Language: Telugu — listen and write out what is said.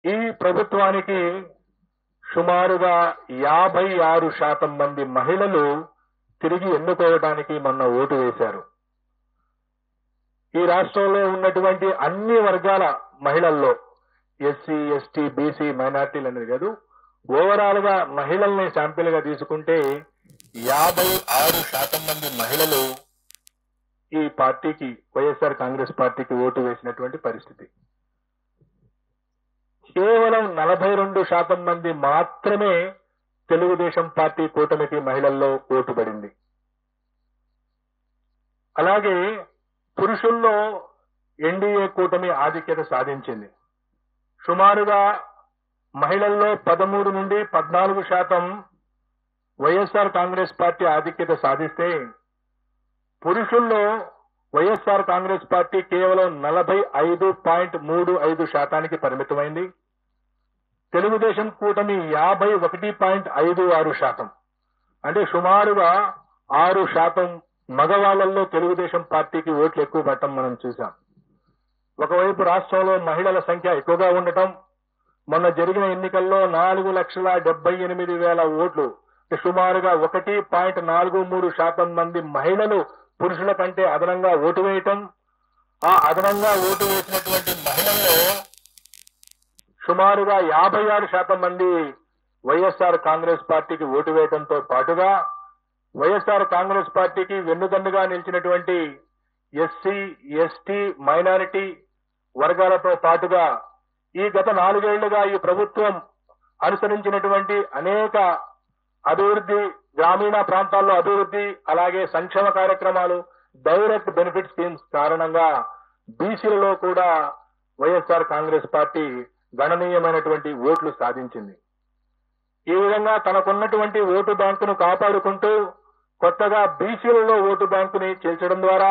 ఈ ప్రభుత్వానికి సుమారుగా 56% మంది మహిళలు తిరిగి ఎన్నుకోవడానికి మొన్న ఓటు వేశారు. ఈ రాష్ట్రంలో ఉన్నటువంటి అన్ని వర్గాల మహిళల్లో ఎస్సీ, ఎస్టీ, బీసీ, మైనార్టీలు అనేది కాదు, ఓవరాల్ గా మహిళల్ని శాంపిల్ గా తీసుకుంటే 56% మంది మహిళలు ఈ పార్టీకి, వైఎస్ఆర్ కాంగ్రెస్ పార్టీకి ఓటు వేసినటువంటి పరిస్థితి. కేవలం 42% మంది మాత్రమే తెలుగుదేశం పార్టీ కూటమికి మహిళల్లో ఓటు పడింది. అలాగే పురుషుల్లో ఎన్డీఏ కూటమి ఆధిక్యత సాధించింది. సుమారుగా మహిళల్లో 13 నుండి 14% వైఎస్ఆర్ కాంగ్రెస్ పార్టీ ఆధిక్యత సాధిస్తే, పురుషుల్లో వైఎస్ఆర్ కాంగ్రెస్ పార్టీ కేవలం 45.35% పరిమితమైంది. తెలుగుదేశం కూటమి 51.56%, అంటే సుమారుగా 6% మగవాళ్లలో తెలుగుదేశం పార్టీకి ఓట్లు ఎక్కువ పడటం మనం చూశాం. ఒకవైపు రాష్ట్రంలో మహిళల సంఖ్య ఎక్కువగా ఉండటం, మొన్న జరిగిన ఎన్నికల్లో 4,78,000 ఓట్లు, సుమారుగా 1.43% మంది మహిళలు పురుషుల కంటే అదనంగా ఓటు వేయటం, ఆ అదనంగా ఓటు వేసినటువంటి మహిళల్లో సుమారుగా 56% మంది వైఎస్ఆర్ కాంగ్రెస్ పార్టీకి ఓటు వేయడంతో పాటుగా, వైఎస్ఆర్ కాంగ్రెస్ పార్టీకి వెన్నుదన్నుగా నిలిచినటువంటి ఎస్సీ, ఎస్టీ, మైనారిటీ వర్గాలతో పాటుగా ఈ గత 4 ఏళ్లుగా ఈ ప్రభుత్వం అనుసరించినటువంటి అనేక అభివృద్ధి, గ్రామీణ ప్రాంతాల్లో అభివృద్ధి, అలాగే సంక్షేమ కార్యక్రమాలు, డైరెక్ట్ బెనిఫిట్ స్కీమ్స్ కారణంగా బీసీలలో కూడా వైఎస్ఆర్ కాంగ్రెస్ పార్టీ గణనీయమైనటువంటి ఓట్లు సాధించింది. ఈ విధంగా తనకున్నటువంటి ఓటు బ్యాంకును కాపాడుకుంటూ కొత్తగా బీసీలలో ఓటు బ్యాంకుని చేర్చడం ద్వారా